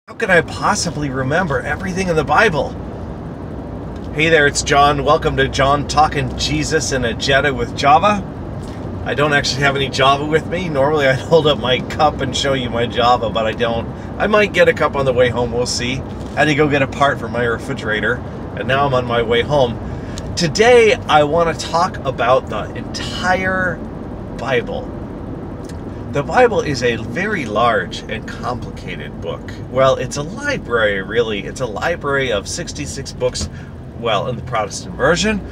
How can I possibly remember everything in the Bible? Hey there, it's John. Welcome to John Talking Jesus in a Jetta with Java. I don't actually have any Java with me. Normally I'd hold up my cup and show you my Java, but I don't. I might get a cup on the way home, we'll see. Had to go get a part for my refrigerator, and now I'm on my way home. Today I want to talk about the entire Bible. The Bible is a very large and complicated book. Well, it's a library, really. It's a library of 66 books, well, in the Protestant version,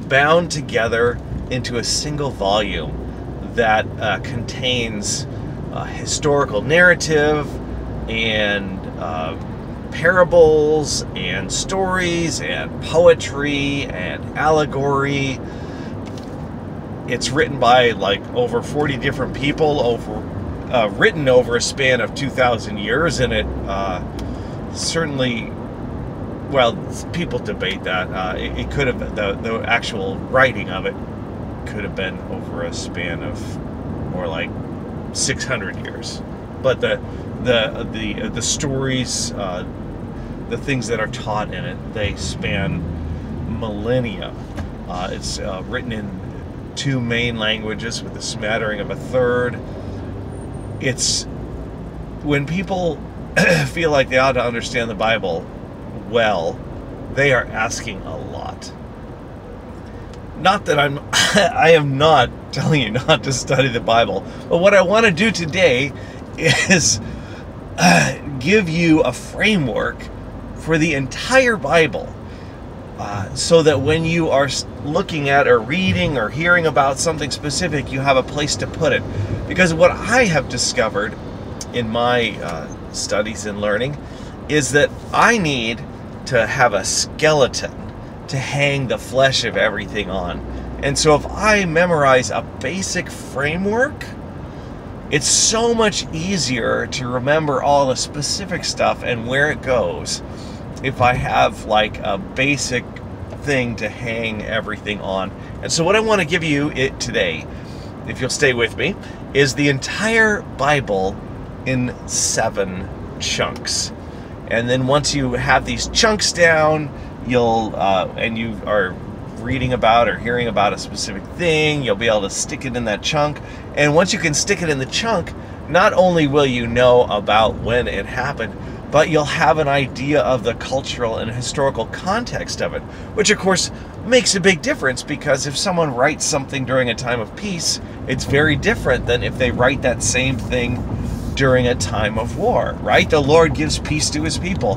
bound together into a single volume that contains historical narrative and parables and stories and poetry and allegory. It's written by like over 40 different people, written over a span of 2,000 years, and it certainly, well, people debate that. It could have, the actual writing of it could have been over a span of more like 600 years. But the stories, the things that are taught in it, they span millennia. It's written in 2 main languages with a smattering of a third. It's when people feel like they ought to understand the Bible well, they are asking a lot. Not that I am not telling you not to study the Bible, but what I want to do today is give you a framework for the entire Bible. So that when you are looking at or reading or hearing about something specific, you have a place to put it. Because what I have discovered in my studies and learning is that I need to have a skeleton to hang the flesh of everything on. And so if I memorize a basic framework, it's so much easier to remember all the specific stuff and where it goes if I have like a basic thing to hang everything on. And so what I want to give you today, if you'll stay with me, is the entire Bible in 7 chunks. And then once you have these chunks down, you'll and you are reading about or hearing about a specific thing, you'll be able to stick it in that chunk. And once you can stick it in the chunk, not only will you know about when it happened, but you'll have an idea of the cultural and historical context of it, which of course makes a big difference, because if someone writes something during a time of peace, it's very different than if they write that same thing during a time of war, right? The Lord gives peace to his people.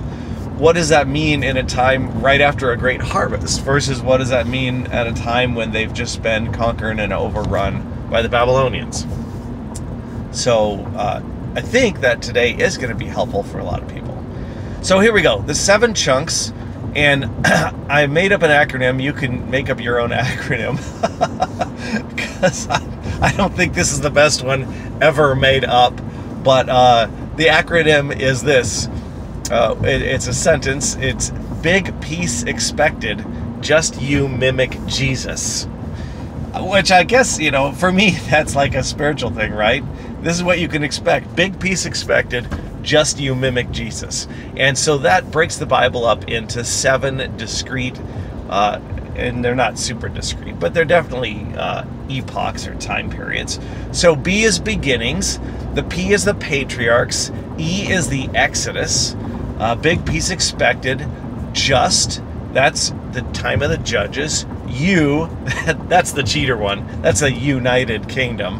What does that mean in a time right after a great harvest versus what does that mean at a time when they've just been conquered and overrun by the Babylonians? So I think that today is going to be helpful for a lot of people. So here we go, the 7 chunks, and I made up an acronym. You can make up your own acronym, because I don't think this is the best one ever made up, but the acronym is this. It's a sentence. It's big peace expected, just you mimic Jesus. Which I guess, you know, for me, that's like a spiritual thing, right? This is what you can expect. Big peace expected, just you mimic Jesus. And so that breaks the Bible up into 7 discrete, and they're not super discrete, but they're definitely epochs or time periods. So B is beginnings, the P is the patriarchs, E is the Exodus, big peace expected, just, that's the time of the judges, U, that's the cheater one, that's a united kingdom,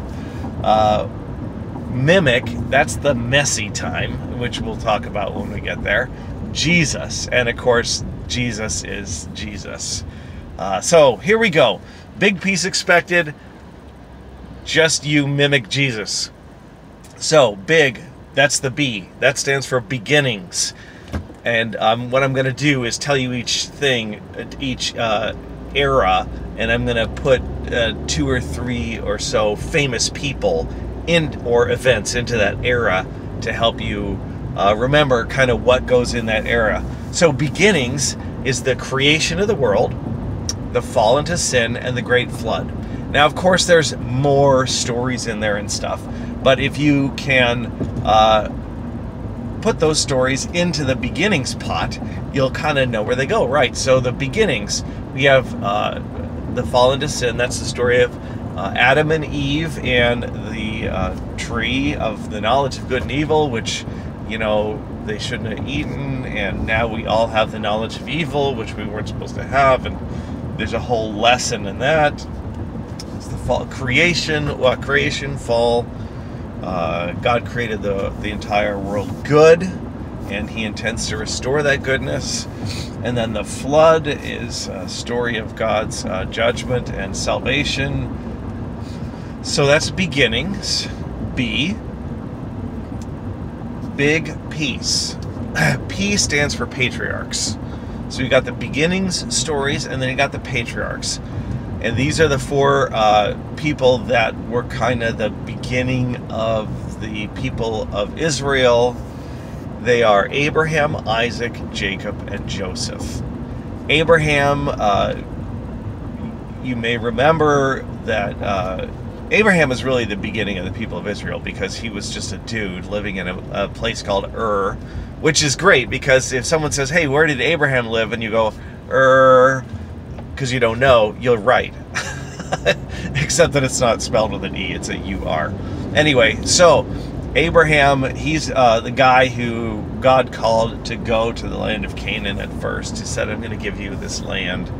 mimic, that's the messy time, which we'll talk about when we get there, Jesus, and of course Jesus is Jesus. So here we go, big peace expected, just you mimic Jesus. So big, that's the B, that stands for beginnings. And what I'm going to do is tell you each thing, each era, and I'm going to put 2 or 3 or so famous people or events into that era to help you remember kind of what goes in that era. So beginnings is the creation of the world, the fall into sin, and the great flood. Now, of course, there's more stories in there and stuff, but if you can put those stories into the beginnings pot, you'll kind of know where they go, right? So the beginnings, we have the fall into sin. That's the story of Adam and Eve and the tree of the knowledge of good and evil, which, you know, they shouldn't have eaten, and now we all have the knowledge of evil, which we weren't supposed to have, and there's a whole lesson in that. It's the fall, creation, fall. God created the entire world good, and he intends to restore that goodness. And then the flood is a story of God's judgment and salvation. So that's beginnings. B, big peace. P stands for patriarchs. So you got the beginnings stories, and then you got the patriarchs. And these are the four people that were kind of the beginning of the people of Israel. They are Abraham, Isaac, Jacob, and Joseph. Abraham, you may remember that Abraham is really the beginning of the people of Israel, because he was just a dude living in a place called Ur, which is great, because if someone says, hey, where did Abraham live? And you go, Ur, because you don't know, you're right. Except that it's not spelled with an E, it's a U-R. Anyway, so Abraham, he's the guy who God called to go to the land of Canaan at first. He said, I'm going to give you this land.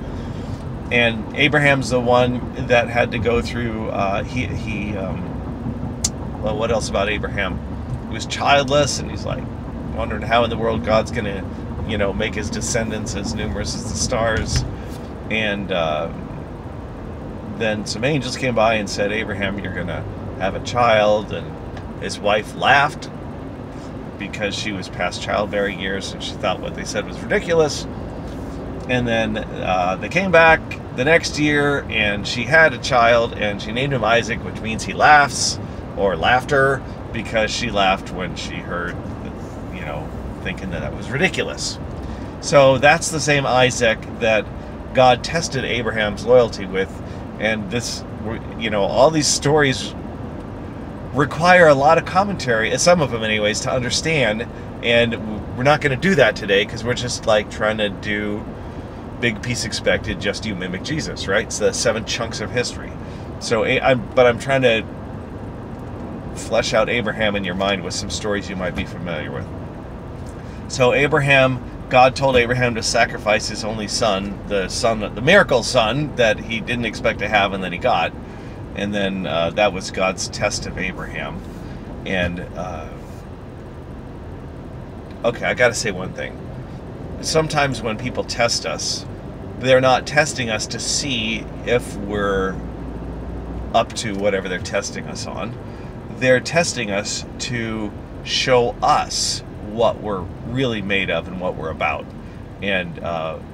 And Abraham's the one that had to go through, well, what else about Abraham? He was childless, and he's like wondering how in the world God's going to, you know, make his descendants as numerous as the stars. And then some angels came by and said, Abraham, you're going to have a child. And his wife laughed because she was past childbearing years, and she thought what they said was ridiculous. And then they came back the next year, and she had a child, and she named him Isaac, which means he laughs, or laughter, because she laughed when she heard, you know, thinking that was ridiculous. So that's the same Isaac that God tested Abraham's loyalty with. And this, you know, all these stories require a lot of commentary, some of them anyways, to understand. And we're not going to do that today, because we're just like trying to do big piece expected, just you mimic Jesus, right? It's the 7 chunks of history. So I'm trying to flesh out Abraham in your mind with some stories you might be familiar with. So Abraham, God told Abraham to sacrifice his only son, the miracle son that he didn't expect to have and then he got. And then that was God's test of Abraham. And, okay, I got to say one thing. Sometimes when people test us, they're not testing us to see if we're up to whatever they're testing us on. They're testing us to show us what we're really made of and what we're about. And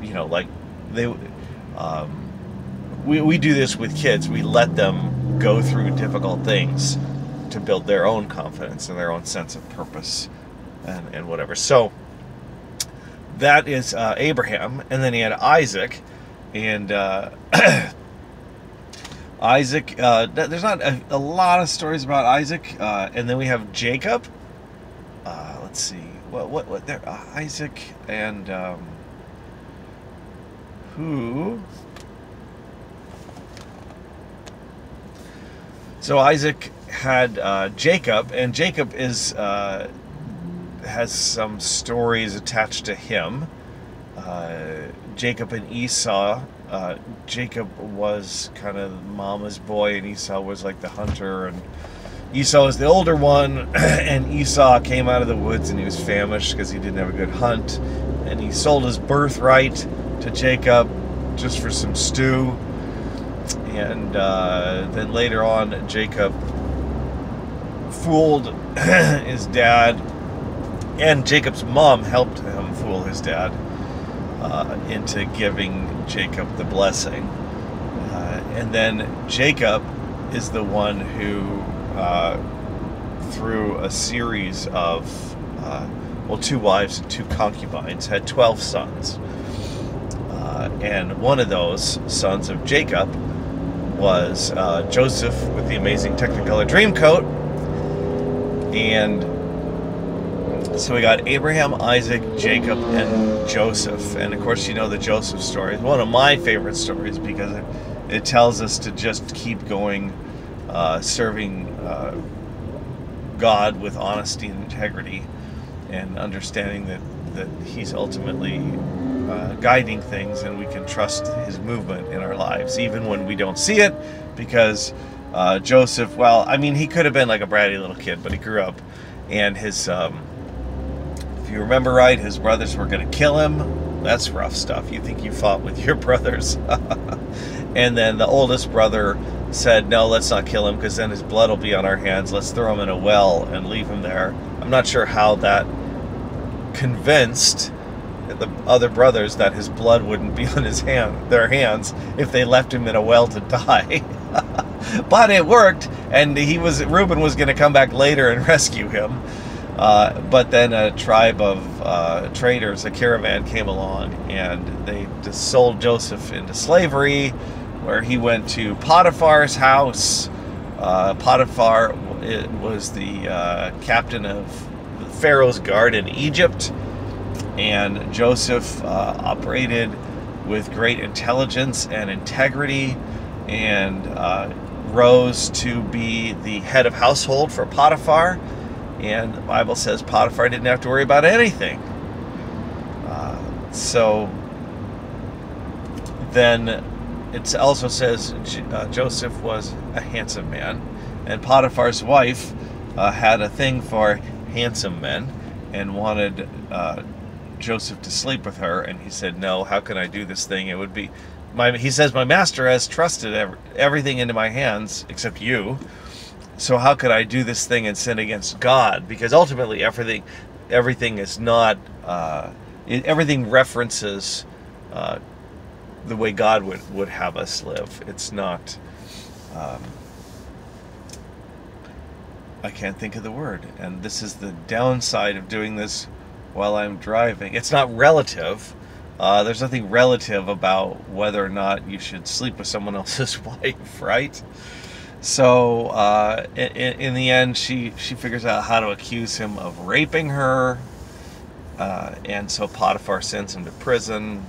you know, like we do this with kids. We let them go through difficult things to build their own confidence and their own sense of purpose and whatever. So that is Abraham. And then he had Isaac, and Isaac, there's not a lot of stories about Isaac. And then we have Jacob. Let's see, what there, Isaac and who? So Isaac had Jacob, and Jacob is has some stories attached to him. Jacob and Esau. Jacob was kind of mama's boy, and Esau was like the hunter, and Esau was the older one, and Esau came out of the woods and he was famished because he didn't have a good hunt, and he sold his birthright to Jacob just for some stew. And then later on, Jacob fooled his dad, and Jacob's mom helped him fool his dad into giving Jacob the blessing. And then Jacob is the one who, through a series of, 2 wives and 2 concubines, had 12 sons. And one of those sons of Jacob was Joseph with the amazing Technicolor Dreamcoat. And So we got Abraham, Isaac, Jacob, and Joseph. And of course, you know the Joseph story. It's one of my favorite stories because it tells us to just keep going, serving God with honesty and integrity, and understanding that He's ultimately guiding things, and we can trust His movement in our lives, even when we don't see it, because Joseph, well, I mean, he could have been like a bratty little kid, but he grew up, and his, if you remember right, his brothers were going to kill him. That's rough stuff. You think you fought with your brothers. And then the oldest brother said, no, let's not kill him, because then his blood will be on our hands. Let's throw him in a well and leave him there. I'm not sure how that convinced the other brothers that his blood wouldn't be on their hands if they left him in a well to die. But it worked, and Reuben was going to come back later and rescue him. But then a tribe of traders, a caravan, came along, and they just sold Joseph into slavery, where he went to Potiphar's house. Potiphar was the captain of Pharaoh's guard in Egypt, and Joseph operated with great intelligence and integrity, and rose to be the head of household for Potiphar. And the Bible says Potiphar didn't have to worry about anything. So then it also says Joseph was a handsome man, and Potiphar's wife had a thing for handsome men and wanted Joseph to sleep with her, and he said, no, how can I do this thing? It would be he says, my master has trusted everything into my hands except you. So how could I do this thing and sin against God? Because ultimately everything is not, everything references the way God would have us live. It's not, I can't think of the word. And this is the downside of doing this while I'm driving. It's not relative. There's nothing relative about whether or not you should sleep with someone else's wife, right? So in the end, she figures out how to accuse him of raping her, and so Potiphar sends him to prison.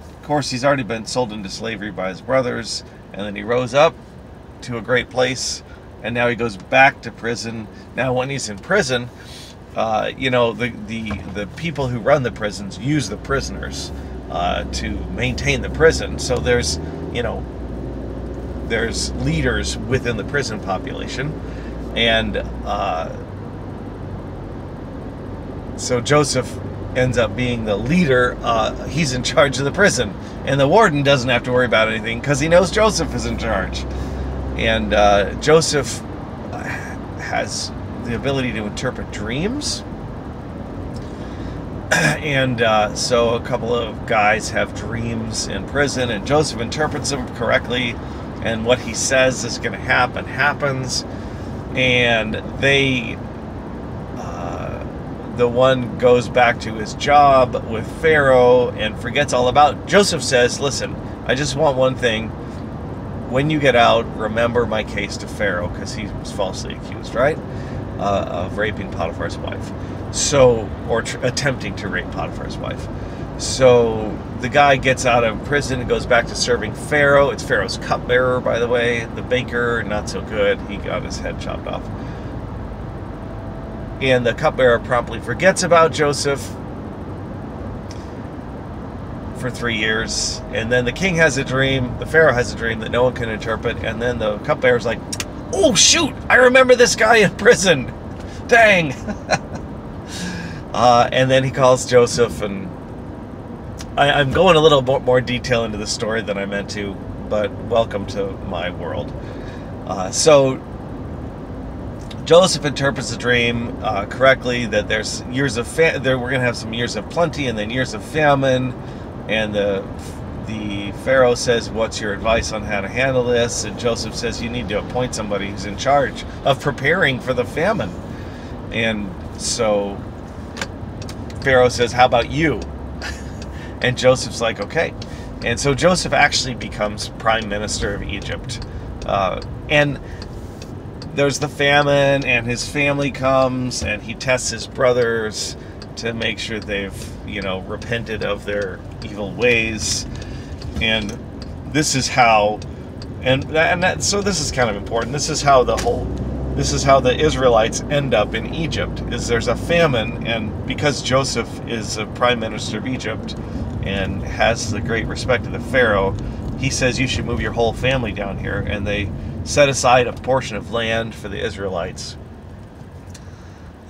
Of course, he's already been sold into slavery by his brothers, and then he rose up to a great place, and now he goes back to prison. Now, when he's in prison, you know, the people who run the prisons use the prisoners to maintain the prison. So there's, you know, there's leaders within the prison population, and so Joseph ends up being the leader. He's in charge of the prison, and the warden doesn't have to worry about anything because he knows Joseph is in charge. And Joseph has the ability to interpret dreams, and so a couple of guys have dreams in prison, and Joseph interprets them correctly, and what he says is going to happens, and the one goes back to his job with Pharaoh and forgets all about. Joseph says, listen, I just want one thing. When you get out, remember my case to Pharaoh, because he was falsely accused, right, of raping Potiphar's wife. So, or attempting to rape Potiphar's wife. So the guy gets out of prison and goes back to serving Pharaoh. It's Pharaoh's cupbearer, by the way. The baker, not so good. He got his head chopped off. And the cupbearer promptly forgets about Joseph for 3 years. And then the king has a dream. The Pharaoh has a dream that no one can interpret. And then the cupbearer's like, oh, shoot, I remember this guy in prison. Dang. And then he calls Joseph, and I'm going a little more detail into the story than I meant to, but welcome to my world. So Joseph interprets the dream correctly, that there's years of we're going to have some years of plenty and then years of famine, and the Pharaoh says, what's your advice on how to handle this? And Joseph says, you need to appoint somebody who's in charge of preparing for the famine. And so Pharaoh says, how about you? And Joseph's like, okay. And so Joseph actually becomes prime minister of Egypt. And there's the famine, and his family comes, and he tests his brothers to make sure they've, repented of their evil ways. And this is how, so this is kind of important. This is how the Israelites end up in Egypt, is there's a famine, and because Joseph is a prime minister of Egypt and has the great respect of the Pharaoh, he says, you should move your whole family down here, and they set aside a portion of land for the Israelites.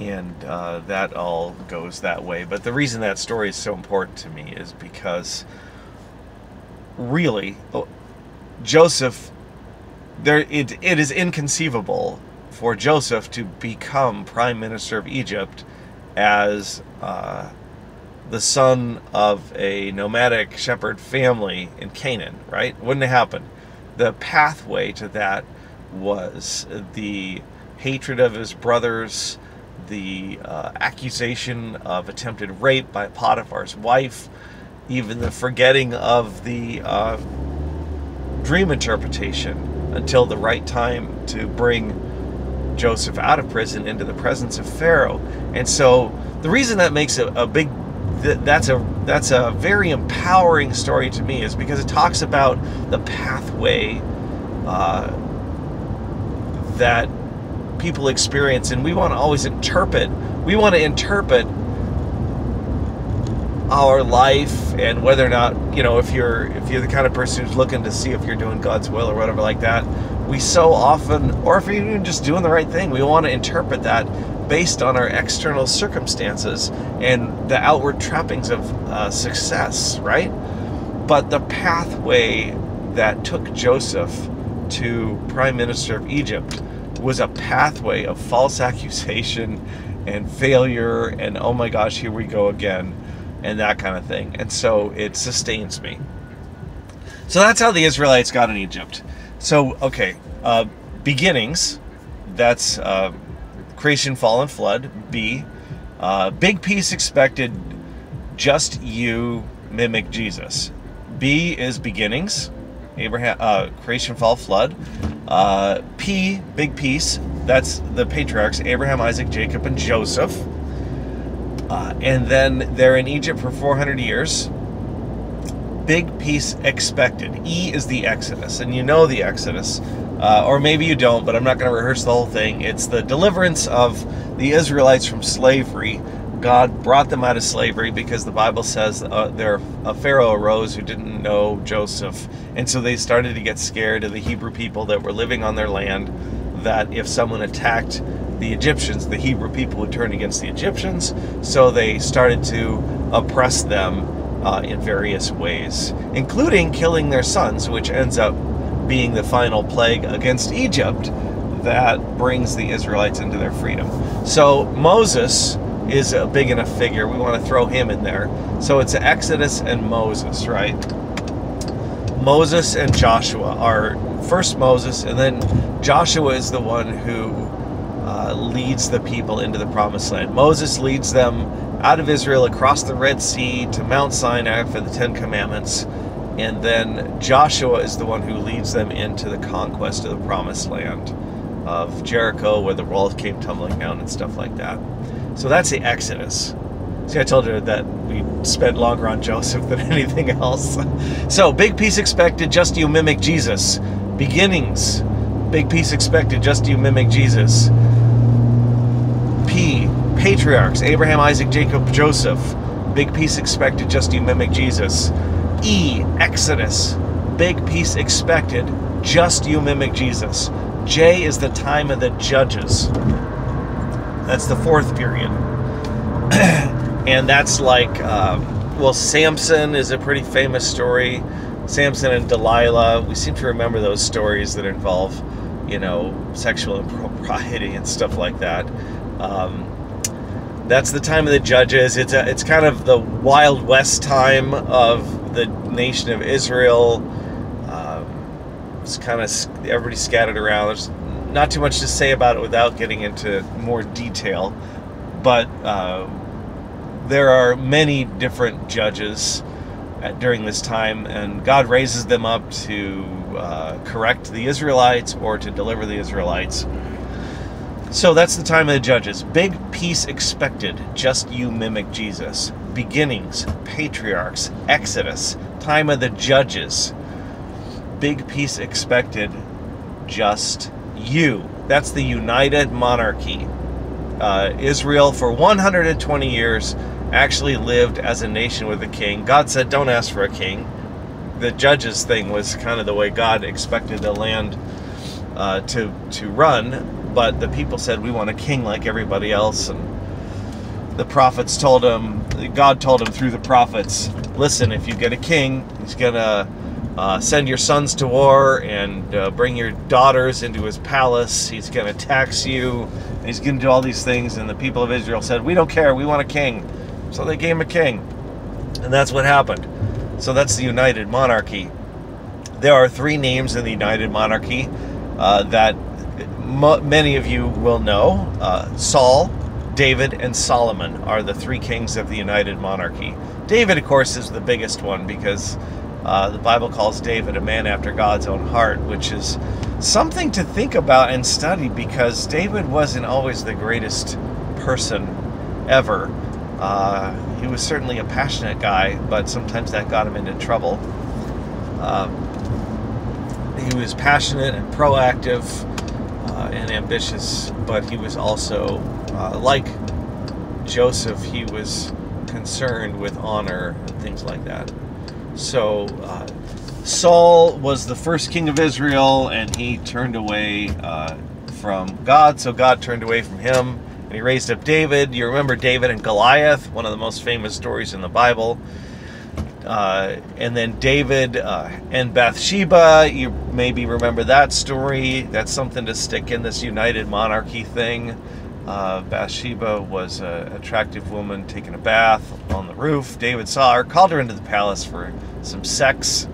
And that all goes that way. But the reason that story is so important to me is because really, Joseph, it is inconceivable for Joseph to become prime minister of Egypt as the son of a nomadic shepherd family in Canaan, right? Wouldn't have happened. The pathway to that was the hatred of his brothers, the accusation of attempted rape by Potiphar's wife, even the forgetting of the dream interpretation until the right time to bring Joseph out of prison into the presence of Pharaoh. And so the reason that makes that's a very empowering story to me is because it talks about the pathway that people experience, and we want to always interpret. We want to interpret our life, and whether or not, if you're the kind of person who's looking to see if you're doing God's will or whatever like that, we so often, or if you're just doing the right thing, we want to interpret that based on our external circumstances and the outward trappings of success, right? But the pathway that took Joseph to prime minister of Egypt was a pathway of false accusation and failure and, oh my gosh, here we go again, and that kind of thing. And so it sustains me. So that's how the Israelites got in Egypt. So, okay, beginnings, that's creation, fall, and flood. B, big peace expected, just you mimic Jesus. B is beginnings, Abraham, creation, fall, flood. P, big peace, that's the patriarchs, Abraham, Isaac, Jacob, and Joseph. And then they're in Egypt for 400 years. Big peace expected. E is the Exodus, and you know the Exodus, or maybe you don't, but I'm not going to rehearse the whole thing. It's the deliverance of the Israelites from slavery. God brought them out of slavery because the Bible says a Pharaoh arose who didn't know Joseph, and so they started to get scared of the Hebrew people that were living on their land, that if someone attacked the Egyptians, the Hebrew people would turn against the Egyptians, so they started to oppress them in various ways, including killing their sons, which ends up being the final plague against Egypt that brings the Israelites into their freedom. So Moses is a big enough figure. We want to throw him in there. So it's Exodus and Moses, right? Moses and Joshua are first Moses, and then Joshua is the one who leads the people into the promised land. Moses leads them out of Israel across the Red Sea to Mount Sinai for the Ten Commandments, and then Joshua is the one who leads them into the conquest of the promised land of Jericho, where the walls came tumbling down and stuff like that. So that's the Exodus. See, I told you that we spent longer on Joseph than anything else. So, big peace expected, just you mimic Jesus. Beginnings, big peace expected, just you mimic Jesus. P, patriarchs, Abraham, Isaac, Jacob, Joseph. Big peace expected, just you mimic Jesus. E, Exodus, big peace expected, just you mimic Jesus. J is the time of the judges. That's the fourth period. And that's like, Samson is a pretty famous story. Samson and Delilah. We seem to remember those stories that involve, sexual impropriety and stuff like that. That's the time of the judges. It's kind of the Wild West time of the nation of Israel. It's kind of everybody scattered around. There's not too much to say about it without getting into more detail, but there are many different judges during this time, and God raises them up to correct the Israelites or to deliver the Israelites. So that's the time of the judges. Big peace expected, just you mimic Jesus. Beginnings, patriarchs, Exodus, time of the judges. Big peace expected, just you. That's the united monarchy. Israel for 120 years actually lived as a nation with a king. God said, don't ask for a king. The judges thing was kind of the way God expected the land to run. But the people said, we want a king like everybody else. And the prophets told him, God told him through the prophets, listen, if you get a king, he's going to send your sons to war and bring your daughters into his palace. He's going to tax you. And he's going to do all these things. And the people of Israel said, we don't care. We want a king. So they gave him a king. And that's what happened. So that's the united monarchy. There are 3 names in the united monarchy that many of you will know. Saul, David, and Solomon are the 3 kings of the united monarchy. David, of course, is the biggest one because the Bible calls David a man after God's own heart, which is something to think about and study because David wasn't always the greatest person ever. He was certainly a passionate guy, but sometimes that got him into trouble. He was passionate and proactive and ambitious, but he was also, like Joseph, he was concerned with honor and things like that. So Saul was the first king of Israel, and he turned away from God, so God turned away from him, and he raised up David. You remember David and Goliath, one of the most famous stories in the Bible. And then David and Bathsheba, you maybe remember that story. That's something to stick in this united monarchy thing. Bathsheba was an attractive woman taking a bath on the roof. David saw her, called her into the palace for some sex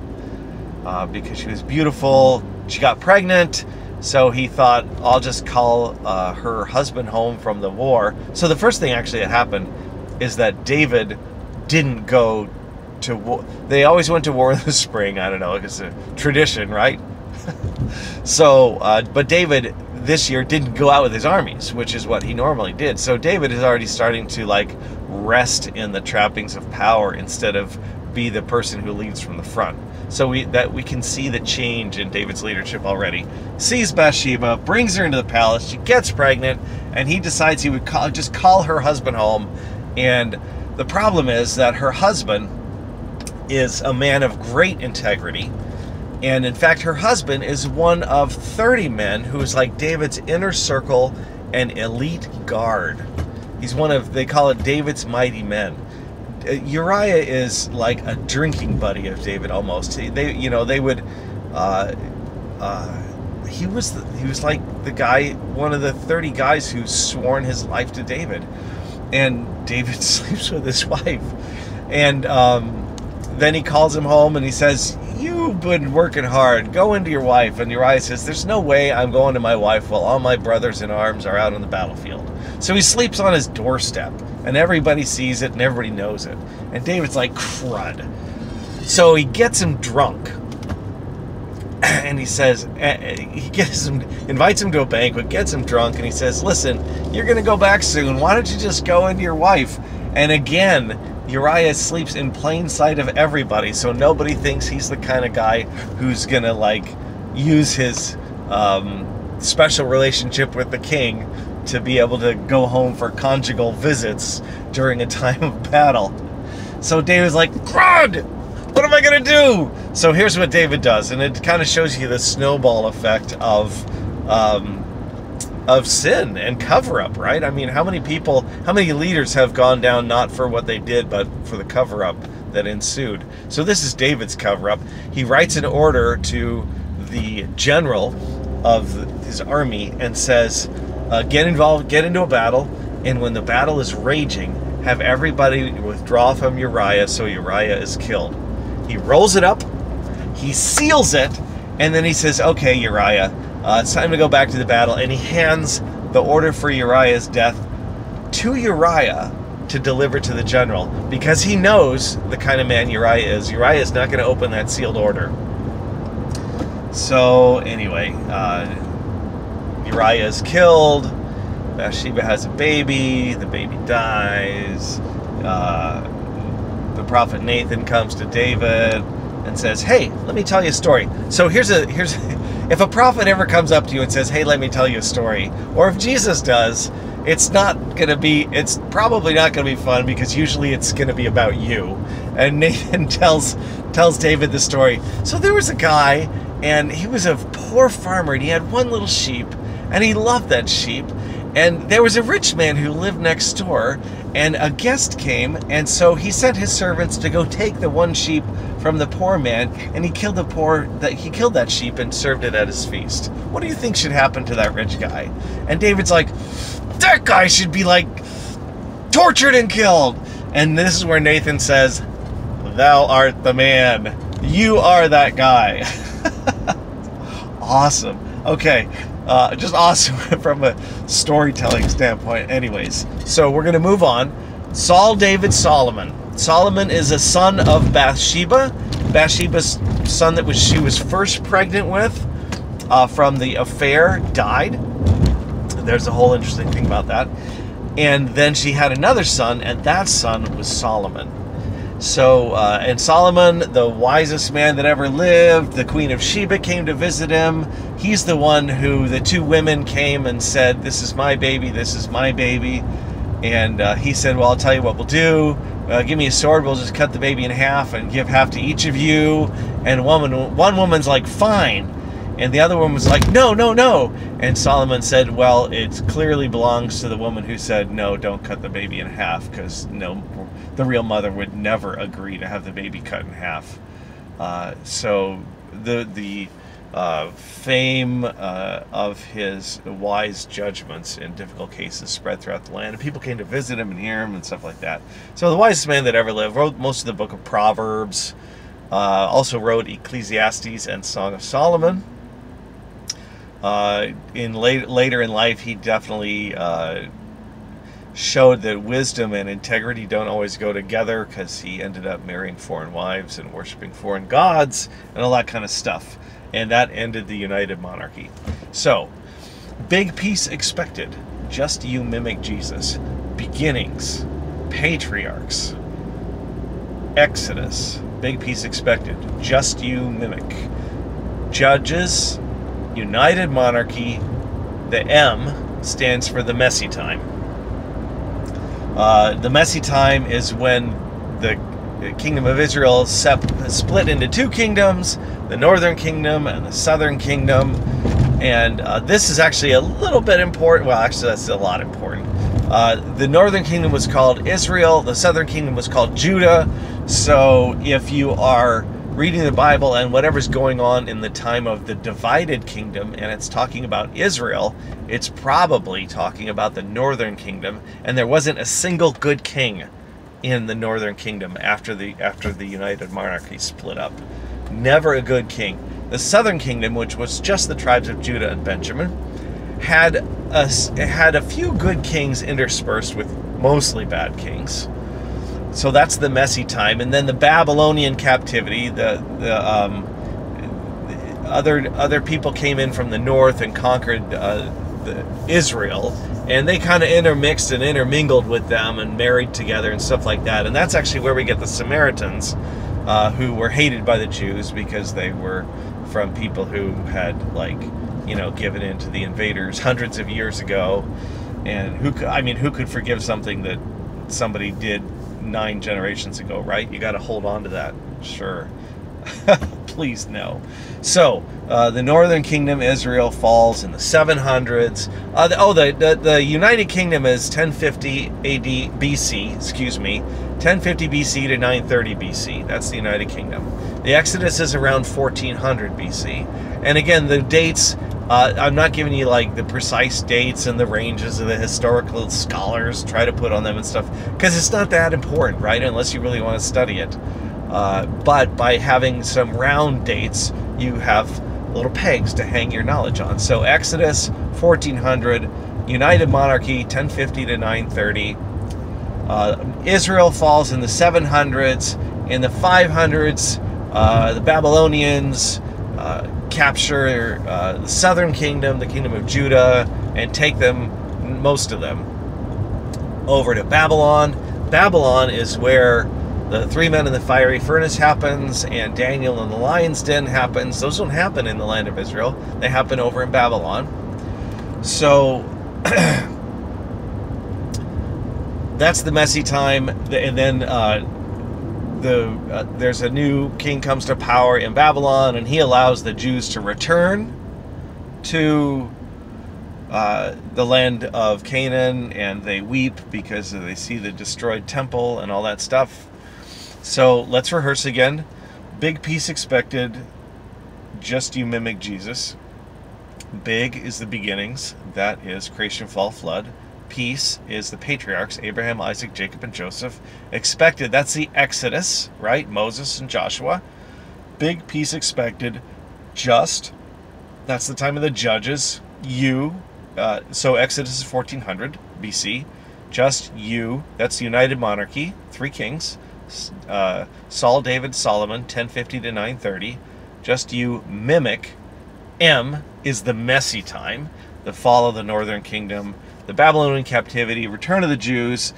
because she was beautiful. She got pregnant, so he thought, I'll just call her husband home from the war. So the first thing actually that happened is that David didn't go to war. They always went to war in the spring. I don't know, it's a tradition, right? So, but David this year didn't go out with his armies, which is what he normally did. So David is already starting to like rest in the trappings of power instead of be the person who leads from the front. So we can see the change in David's leadership already. Sees Bathsheba, brings her into the palace, she gets pregnant, and he decides he would just call her husband home. And the problem is that her husband is a man of great integrity, and in fact her husband is one of 30 men who is like David's inner circle and elite guard. He's one of, they call it David's mighty men. Uriah is like a drinking buddy of David almost. They would he was like the guy, one of the 30 guys who sworn his life to David, and David sleeps with his wife. And then he calls him home and he says, you've been working hard, go into your wife. And Uriah says, there's no way I'm going to my wife while all my brothers in arms are out on the battlefield. So he sleeps on his doorstep, and everybody sees it and everybody knows it. And David's like, crud. So he gets him drunk, and he says, invites him to a banquet, gets him drunk, and he says, listen, you're going to go back soon. Why don't you just go into your wife? And again, Uriah sleeps in plain sight of everybody, so nobody thinks he's the kind of guy who's going to like use his special relationship with the king to be able to go home for conjugal visits during a time of battle. So David's like, crud! What am I going to do? So here's what David does, and it kind of shows you the snowball effect of sin and cover-up, right? I mean, how many leaders have gone down not for what they did, but for the cover-up that ensued? So this is David's cover-up. He writes an order to the general of his army and says, get involved, get into a battle, and when the battle is raging, have everybody withdraw from Uriah so Uriah is killed. He rolls it up, he seals it, and then he says, okay, Uriah, it's time to go back to the battle, and he hands the order for Uriah's death to Uriah to deliver to the general, because he knows the kind of man Uriah is. Uriah is not going to open that sealed order. So anyway, Uriah is killed, Bathsheba has a baby. The baby dies. The prophet Nathan comes to David and says, "Hey, let me tell you a story." So here's if a prophet ever comes up to you and says, "Hey, let me tell you a story," or if Jesus does, it's probably not gonna be fun, because usually it's gonna be about you. And Nathan tells David the story. So there was a guy, and he was a poor farmer, and he had one little sheep, and he loved that sheep. And there was a rich man who lived next door, and a guest came, and so he sent his servants to go take the one sheep from the poor man, and he killed that sheep and served it at his feast. What do you think should happen to that rich guy? And David's like, that guy should be like tortured and killed. And this is where Nathan says, "Thou art the man. You are that guy." Awesome. Okay. Just awesome from a storytelling standpoint. Anyways, so we're going to move on. Saul, David, Solomon. Solomon is a son of Bathsheba. Bathsheba's son that she was first pregnant with from the affair died. There's a whole interesting thing about that. And then she had another son, and that son was Solomon. So, and Solomon, the wisest man that ever lived, the Queen of Sheba came to visit him. He's the one who the two women came and said, "This is my baby, this is my baby." And he said, "Well, I'll tell you what we'll do. Give me a sword, we'll just cut the baby in half and give half to each of you." And one woman's like, "Fine." And the other woman was like, "No, no, no." And Solomon said, "Well, it clearly belongs to the woman who said, no, don't cut the baby in half, because no, the real mother would never agree to have the baby cut in half." So the fame of his wise judgments in difficult cases spread throughout the land, and people came to visit him and hear him and stuff like that. So the wisest man that ever lived wrote most of the book of Proverbs, also wrote Ecclesiastes and Song of Solomon. Later in life, he definitely showed that wisdom and integrity don't always go together, because he ended up marrying foreign wives and worshiping foreign gods and all that kind of stuff. And that ended the United Monarchy. So, big peace expected. Just you mimic Jesus. Beginnings. Patriarchs. Exodus. Big peace expected. Just you mimic. Judges. United Monarchy. The M stands for the messy time. The messy time is when the kingdom of Israel split into two kingdoms, the northern kingdom and the southern kingdom. And this is actually a little bit important. Well, actually, that's a lot important. The northern kingdom was called Israel. The southern kingdom was called Judah. So if you are reading the Bible and whatever's going on in the time of the divided kingdom, and it's talking about Israel, it's probably talking about the northern kingdom. And there wasn't a single good king in the northern kingdom after the United Monarchy split up. Never a good king. The southern kingdom, which was just the tribes of Judah and Benjamin, had a few good kings interspersed with mostly bad kings. So that's the messy time. And then the Babylonian captivity, the other people came in from the north and conquered Israel, and they kind of intermixed and intermingled with them and married together and stuff like that. And that's actually where we get the Samaritans, who were hated by the Jews because they were from people who had, given in to the invaders hundreds of years ago. And who could forgive something that somebody did 9 generations ago, right? You got to hold on to that. Sure. Please no. So the northern kingdom, Israel, falls in the 700s. The United Kingdom is 1050 AD BC, 1050 BC to 930 BC. That's the United Kingdom. The Exodus is around 1400 BC. And again, the dates, I'm not giving you the precise dates and the ranges of the historical scholars try to put on them and stuff, because it's not that important, right? Unless you really want to study it. But by having some round dates, you have little pegs to hang your knowledge on. So Exodus, 1400, United Monarchy, 1050 to 930. Israel falls in the 700s. In the 500s, the Babylonians capture the southern kingdom, the kingdom of Judah, and take them taken, most of them, over to Babylon. Babylon is where the 3 men in the fiery furnace happens, and Daniel in the lion's den happens. Those don't happen in the land of Israel. They happen over in Babylon. So that's the messy time. And then there's a new king comes to power in Babylon, and he allows the Jews to return to the land of Canaan, and they weep because they see the destroyed temple and all that stuff. So let's rehearse again. Big peace expected, just you mimic Jesus. Big is the beginnings, that is creation, fall, flood. Peace is the patriarchs, Abraham, Isaac, Jacob, and Joseph. Expected, that's the Exodus, right? Moses and Joshua. Big peace expected, just, that's the time of the judges. You, so Exodus is 1400 BC. Just you, that's the united monarchy, 3 kings. Saul, David, Solomon, 1050 to 930. Just you mimic. M is the messy time, the fall of the northern kingdom, the Babylonian captivity, return of the Jews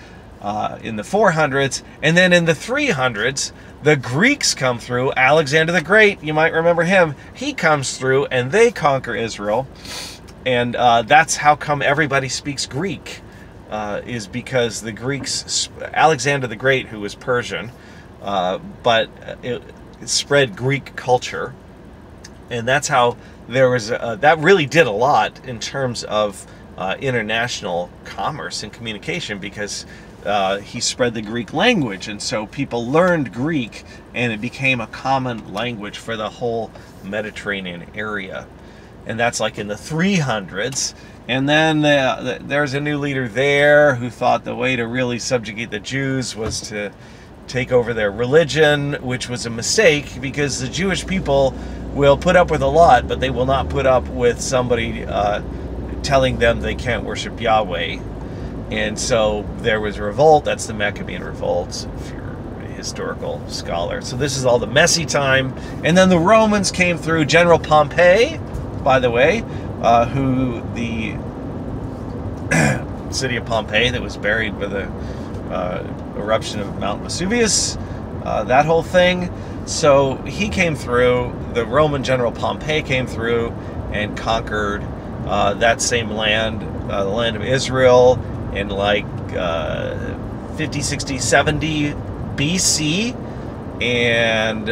in the 400s, and then in the 300s, the Greeks come through. Alexander the Great, you might remember him. He comes through, and they conquer Israel, and that's how come everybody speaks Greek, is because the Greeks, Alexander the Great, who was Persian, but it spread Greek culture, and that's how there was that really did a lot in terms of international commerce and communication, because he spread the Greek language, and so people learned Greek, and it became a common language for the whole Mediterranean area. And that's like in the 300s. And then there's a new leader there who thought the way to really subjugate the Jews was to take over their religion, which was a mistake, because the Jewish people will put up with a lot, but they will not put up with somebody telling them they can't worship Yahweh. And so there was a revolt. That's the Maccabean Revolt, if you're a historical scholar. So this is all the messy time. And then the Romans came through. General Pompey, by the way, who the city of Pompeii that was buried with the eruption of Mount Vesuvius, that whole thing. So he came through. The Roman general Pompey came through and conquered that same land, the land of Israel, in like 50, 60, 70 BC. And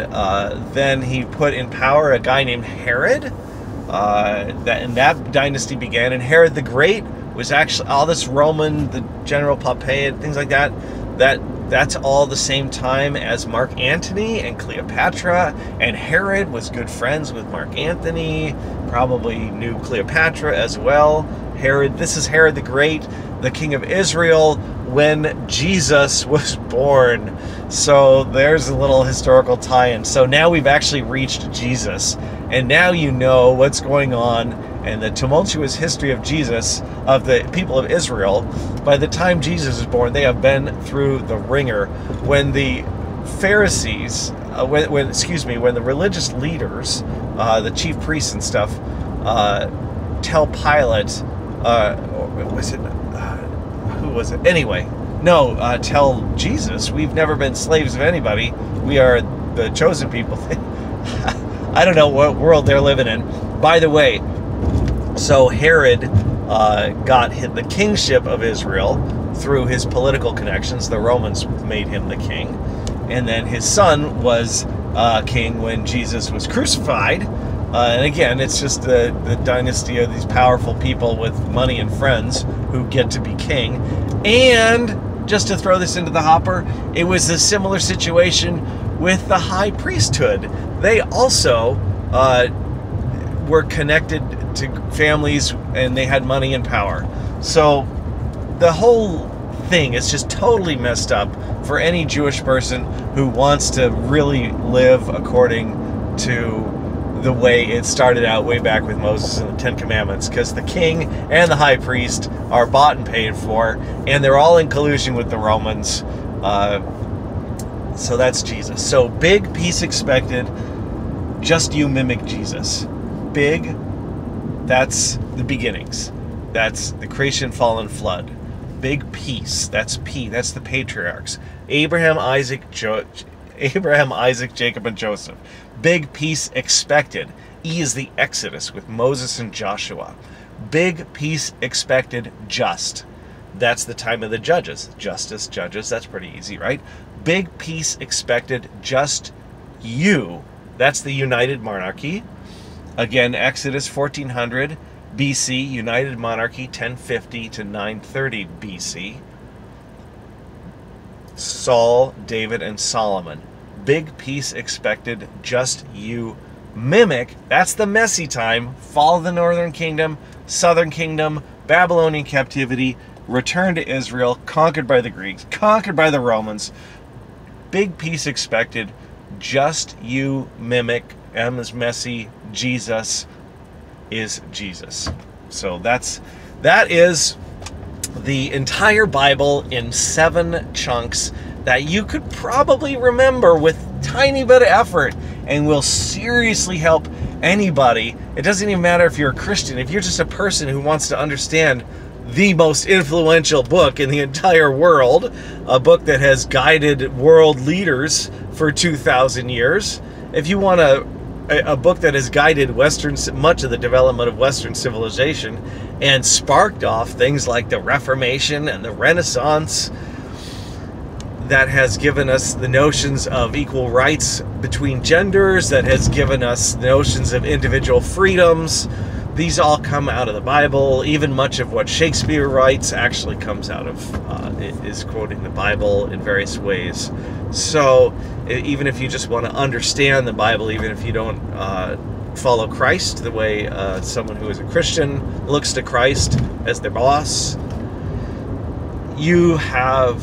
then he put in power a guy named Herod. And that dynasty began. And Herod the Great was actually all this Roman, the general Pompey and things like that. That's all the same time as Mark Antony and Cleopatra. And Herod was good friends with Mark Antony, probably knew Cleopatra as well. This is Herod the Great, the king of Israel, when Jesus was born. So there's a little historical tie-in. So now we've actually reached Jesus, and now you know what's going on and the tumultuous history of Jesus, of the people of Israel. By the time Jesus is born, they have been through the ringer. When the Pharisees, when the religious leaders, the chief priests and stuff, tell Pilate, who was it? Anyway, no, tell Jesus, we've never been slaves of anybody. We are the chosen people. I don't know what world they're living in. By the way, so Herod got the kingship of Israel through his political connections. The Romans made him the king. And then his son was king when Jesus was crucified. And again, it's just the dynasty of these powerful people with money and friends who get to be king. And just to throw this into the hopper, it was a similar situation with the high priesthood. They also were connected to families, and they had money and power. So the whole thing is just totally messed up for any Jewish person who wants to really live according to the way it started out way back with Moses and the Ten Commandments, because the king and the high priest are bought and paid for, and they're all in collusion with the Romans. So that's Jesus. So big peace expected, just you mimic Jesus. Big, that's the beginnings. That's the creation, fall, and flood. Big peace. That's P. That's the patriarchs. Abraham, Isaac, Jacob, and Joseph. Big peace expected. E is the Exodus with Moses and Joshua. Big peace expected, just. That's the time of the judges. Justice, judges, that's pretty easy, right? Big peace expected, just you. That's the United Monarchy. Again, Exodus 1400 BC, United Monarchy 1050 to 930 BC. Saul, David, and Solomon. Big peace expected, just you. Mimic, that's the messy time. Fall of the northern kingdom, southern kingdom, Babylonian captivity, return to Israel, conquered by the Greeks, conquered by the Romans. Big peace expected, just you. Mimic, M is messy, Jesus is Jesus. So that is the entire Bible in 7 chunks that you could probably remember with tiny bit of effort, and will seriously help anybody. It doesn't even matter if you're a Christian. If you're just a person who wants to understand the most influential book in the entire world, a book that has guided world leaders for 2,000 years, if you want a book that has guided much of the development of Western civilization and sparked off things like the Reformation and the Renaissance, that has given us the notions of equal rights between genders, that has given us notions of individual freedoms. These all come out of the Bible. Even much of what Shakespeare writes actually comes out of, is quoting the Bible in various ways. So even if you just want to understand the Bible, even if you don't follow Christ the way someone who is a Christian looks to Christ as their boss, you have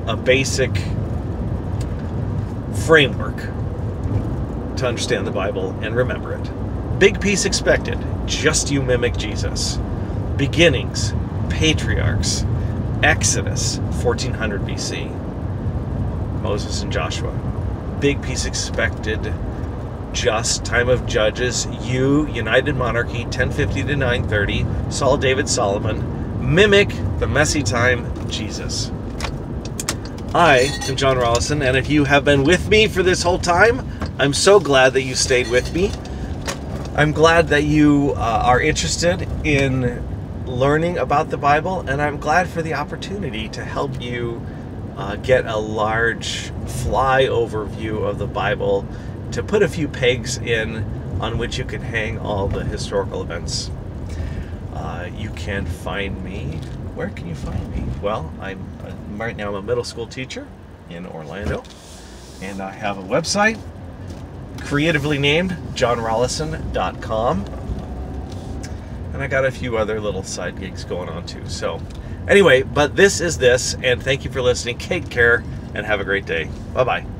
a basic framework to understand the Bible and remember it. Big peace expected, just you mimic Jesus. Beginnings, patriarchs, Exodus, 1400 BC, Moses and Joshua. Big peace expected, just time of judges, you, United Monarchy, 1050 to 930, Saul, David, Solomon. Mimic, the messy time, Jesus. I am John Rollison, and if you have been with me for this whole time, I'm so glad that you stayed with me. I'm glad that you are interested in learning about the Bible, and I'm glad for the opportunity to help you get a large flyover view of the Bible, to put a few pegs in on which you can hang all the historical events. You can find me. Where can you find me? Well, right now I'm a middle school teacher in Orlando, and I have a website creatively named johnrollison.com, and I got a few other little side gigs going on too. So anyway, but this is this, and thank you for listening. Take care and have a great day. Bye-bye.